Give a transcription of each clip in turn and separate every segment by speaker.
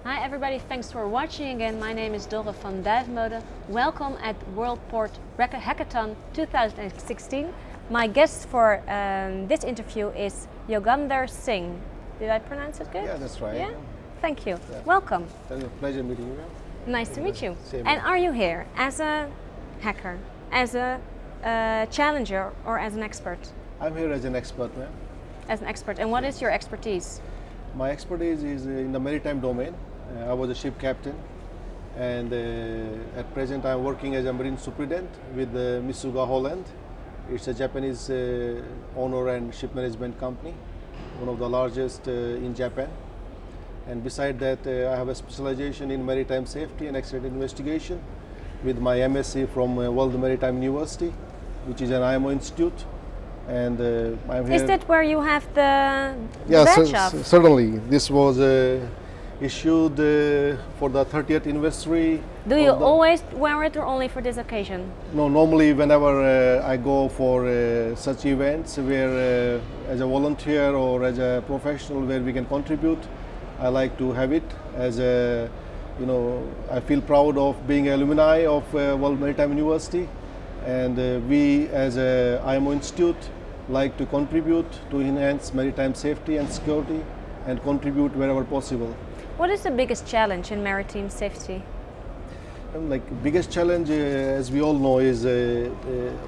Speaker 1: Hi everybody, thanks for watching again. My name is Dora van Duijmode. Welcome at World Port Hackathon 2016. My guest for this interview is Yogender Singh. Did I pronounce it good?
Speaker 2: Yeah, that's right.
Speaker 1: Yeah? Thank you.
Speaker 2: Yeah.
Speaker 1: Welcome.
Speaker 2: It's a pleasure meeting you.
Speaker 1: Nice to meet you.
Speaker 2: Same
Speaker 1: And
Speaker 2: here.
Speaker 1: are you here as a hacker, as a challenger, or as an expert?
Speaker 2: I'm here as an expert, ma'am.
Speaker 1: As an expert. And what is your expertise?
Speaker 2: My expertise is in the maritime domain. I was a ship captain, and at present I'm working as a marine superintendent with Mitsuga Holland. It's a Japanese owner and ship management company, one of the largest in Japan. And beside that, I have a specialization in maritime safety and accident investigation with my MSc from World Maritime University, which is an IMO institute. And I'm here.
Speaker 1: Is that where you have the
Speaker 2: Yeah,
Speaker 1: badge of?
Speaker 2: certainly. This was issued for the 30th anniversary.
Speaker 1: Do you always wear it or only for this occasion?
Speaker 2: No, normally whenever I go for such events where as a volunteer or as a professional where we can contribute, I like to have it as a, I feel proud of being alumni of World Maritime University, and we as a IMO Institute like to contribute to enhance maritime safety and security and contribute wherever possible.
Speaker 1: What is the biggest challenge in maritime safety?
Speaker 2: Like biggest challenge, as we all know, is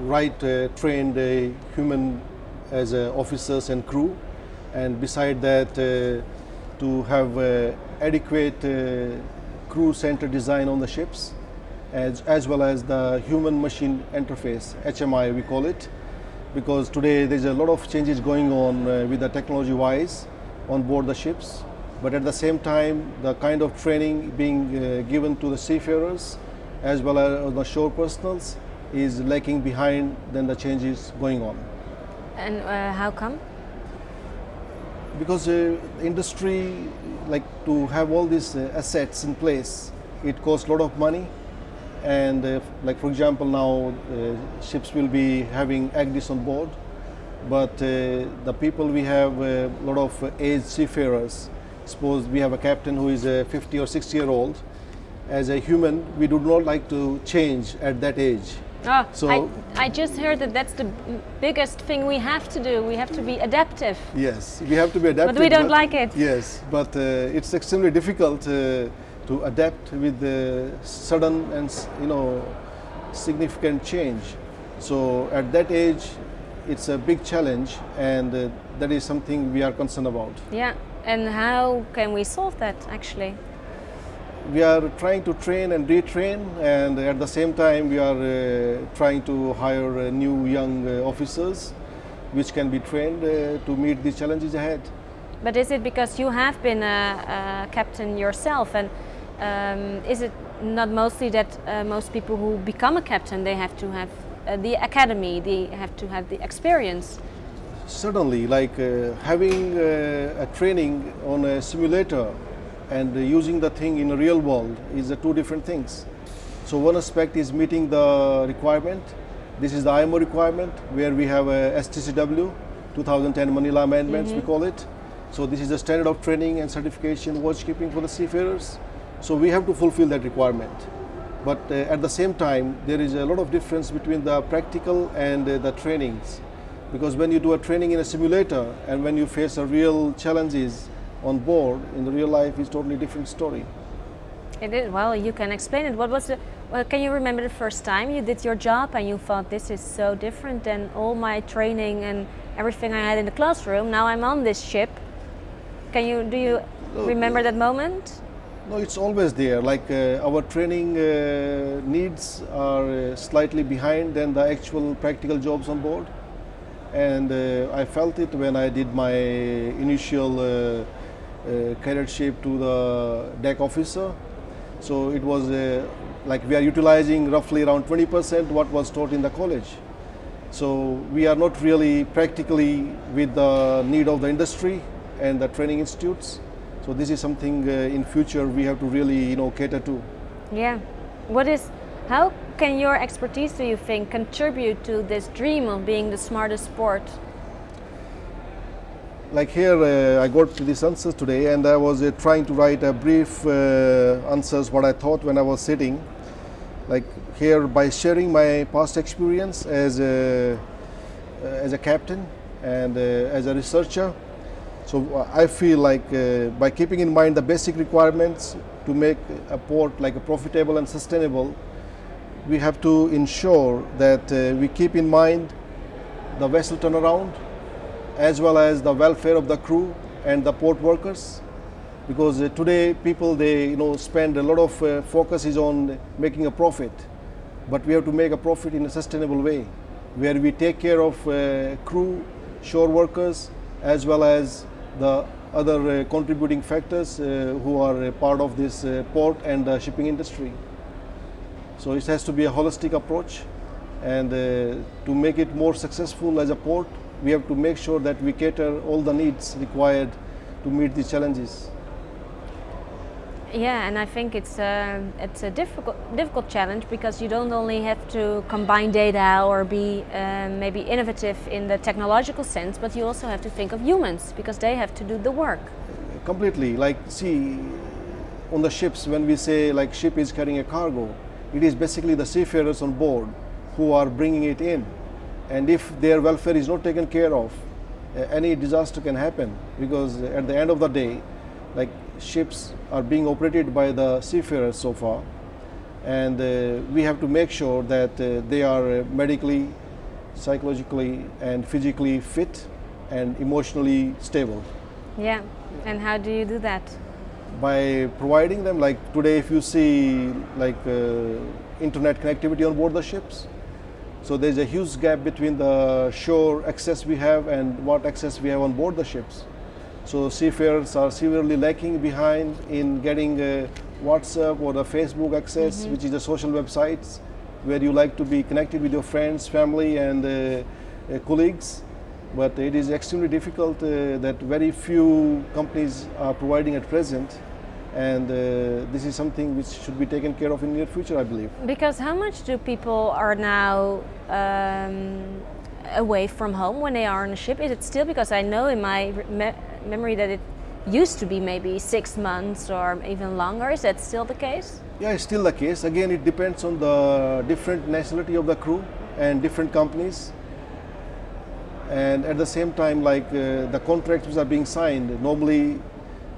Speaker 2: right trained human as officers and crew, and beside that, to have adequate crew-centered design on the ships, as well as the human-machine interface, HMI we call it, because today there's a lot of changes going on with the technology-wise on board the ships. But at the same time, the kind of training being given to the seafarers as well as the shore personals is lacking behind than the changes going on.
Speaker 1: And how come?
Speaker 2: Because industry, like to have all these assets in place, it costs a lot of money. And like for example now, ships will be having AGDIS on board, but the people we have a lot of aged seafarers. Suppose we have a captain who is a 50 or 60-year-old. As a human, we do not like to change at that age.
Speaker 1: Oh,
Speaker 2: so
Speaker 1: I just heard that that's the biggest thing we have to do. We have to be adaptive.
Speaker 2: yes, we have to be adaptive.
Speaker 1: But we don't like it.
Speaker 2: Yes, but it's extremely difficult to adapt with the sudden and significant change. So at that age, it's a big challenge, and that is something we are concerned about.
Speaker 1: Yeah. And how can we solve that actually?
Speaker 2: We are trying to train and retrain, and at the same time we are trying to hire new young officers which can be trained to meet the challenges ahead.
Speaker 1: But is it because you have been a captain yourself, and is it not mostly that most people who become a captain, they have to have the academy, they have to have the experience?
Speaker 2: Certainly, like having a training on a simulator and using the thing in the real world is two different things. So one aspect is meeting the requirement. This is the IMO requirement, where we have a STCW 2010 Manila Amendments, we call it. So this is the standard of training and certification watchkeeping for the seafarers. So we have to fulfill that requirement. But at the same time, there is a lot of difference between the practical and the trainings. Because when you do a training in a simulator and when you face a real challenges on board in the real life, is totally different story.
Speaker 1: It is. Well, you can explain it. What was the? Well, can you remember the first time you did your job and you thought this is so different than all my training and everything I had in the classroom? Now I'm on this ship. Do you remember that moment?
Speaker 2: No, it's always there. Like our training needs are slightly behind than the actual practical jobs on board. And I felt it when I did my initial cadetship to the deck officer. So it was like we are utilizing roughly around 20% what was taught in the college. So we are not really practically with the need of the industry and the training institutes. So this is something in future we have to really cater to.
Speaker 1: Yeah. How can your expertise, do you think, contribute to this dream of being the smartest sport?
Speaker 2: like here I got these answers today, and I was trying to write a brief answers what I thought when I was sitting. Like here, by sharing my past experience as a captain and as a researcher. So I feel like by keeping in mind the basic requirements to make a port like a profitable and sustainable, we have to ensure that we keep in mind the vessel turnaround as well as the welfare of the crew and the port workers, because today people they spend a lot of focus is on making a profit, but we have to make a profit in a sustainable way where we take care of crew, shore workers, as well as the other contributing factors who are part of this port and the shipping industry. So it has to be a holistic approach, and to make it more successful as a port, we have to make sure that we cater all the needs required to meet these challenges.
Speaker 1: Yeah, and I think it's a difficult challenge, because you don't only have to combine data or be maybe innovative in the technological sense, but you also have to think of humans, because they have to do the work.
Speaker 2: Completely. Like, see, on the ships, when we say like ship is carrying a cargo, it is basically the seafarers on board who are bringing it in, and if their welfare is not taken care of, any disaster can happen, because at the end of the day, like, ships are being operated by the seafarers so far, and we have to make sure that they are medically, psychologically and physically fit and emotionally stable.
Speaker 1: Yeah, and how do you do that?
Speaker 2: By providing them, like today if you see like internet connectivity on board the ships, so there's a huge gap between the shore access we have and what access we have on board the ships. So seafarers are severely lacking behind in getting WhatsApp or the Facebook access, which is the social websites where you like to be connected with your friends, family and colleagues. But it is extremely difficult that very few companies are providing at present, and this is something which should be taken care of in the near future, I believe.
Speaker 1: Because how much do people are now away from home when they are on a ship? Is it still, because I know in my memory that it used to be maybe 6 months or even longer. Is that still the case?
Speaker 2: Yeah, it's still the case. Again, it depends on the different nationality of the crew and different companies. And at the same time, like the contracts which are being signed, normally,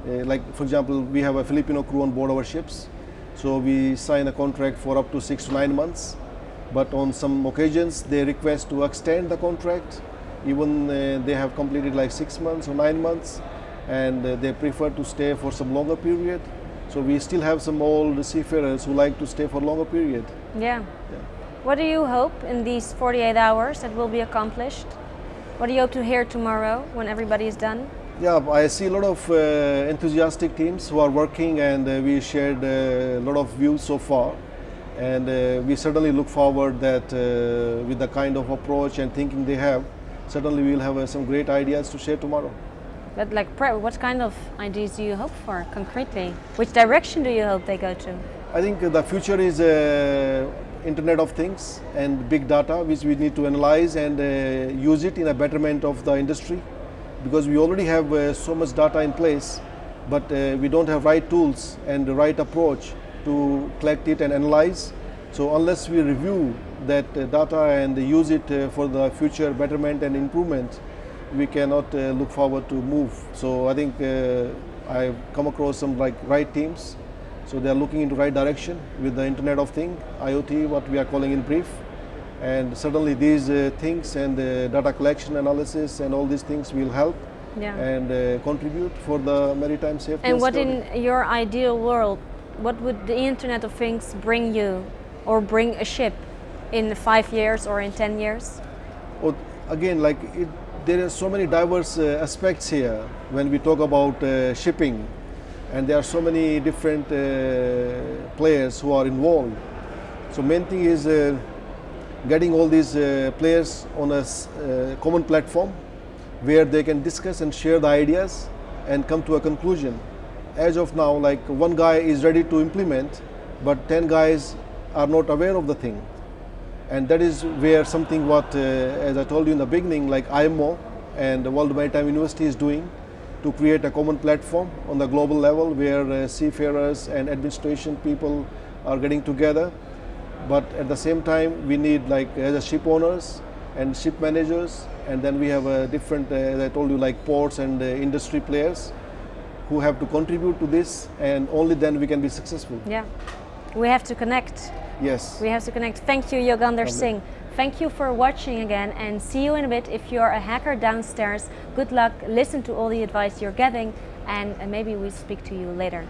Speaker 2: like for example, we have a Filipino crew on board our ships. So we sign a contract for up to 6 to 9 months. But on some occasions, they request to extend the contract. Even they have completed like 6 months or 9 months, and they prefer to stay for some longer period. So we still have some old seafarers who like to stay for longer period.
Speaker 1: Yeah. What do you hope in these 48 hours that will be accomplished? What do you hope to hear tomorrow when everybody is done?
Speaker 2: Yeah, I see a lot of enthusiastic teams who are working, and we shared a lot of views so far. And we certainly look forward that with the kind of approach and thinking they have, certainly we will have some great ideas to share tomorrow.
Speaker 1: But like, what kind of ideas do you hope for concretely? Which direction do you hope they go to?
Speaker 2: I think the future is Internet of Things and big data, which we need to analyze and use it in a betterment of the industry, because we already have so much data in place, but we don't have right tools and the right approach to collect it and analyze. So unless we review that data and use it for the future betterment and improvement, we cannot look forward to move. So I think I've come across some like right teams. So they are looking into right direction with the Internet of Things, IoT, what we are calling in brief. And certainly these things and data collection, analysis and all these things will help and contribute for the maritime safety.
Speaker 1: And what in your ideal world, what would the Internet of Things bring you or bring a ship in 5 years or in 10 years?
Speaker 2: Well, again, like there are so many diverse aspects here when we talk about shipping, and there are so many different players who are involved. So main thing is getting all these players on a common platform where they can discuss and share the ideas and come to a conclusion. As of now, like one guy is ready to implement, but 10 guys are not aware of the thing. And that is where something what, as I told you in the beginning, like IMO, and the World Maritime University is doing to create a common platform on the global level where seafarers and administration people are getting together. But at the same time, we need, like, as a ship owners and ship managers, and then we have a different, as I told you, like ports and industry players who have to contribute to this, and only then we can be successful.
Speaker 1: Yeah, we have to connect.
Speaker 2: Yes.
Speaker 1: We have to connect. Thank you, Yogender Singh. Thank you for watching again, and see you in a bit. If you're a hacker downstairs, good luck, listen to all the advice you're getting, and maybe we speak to you later.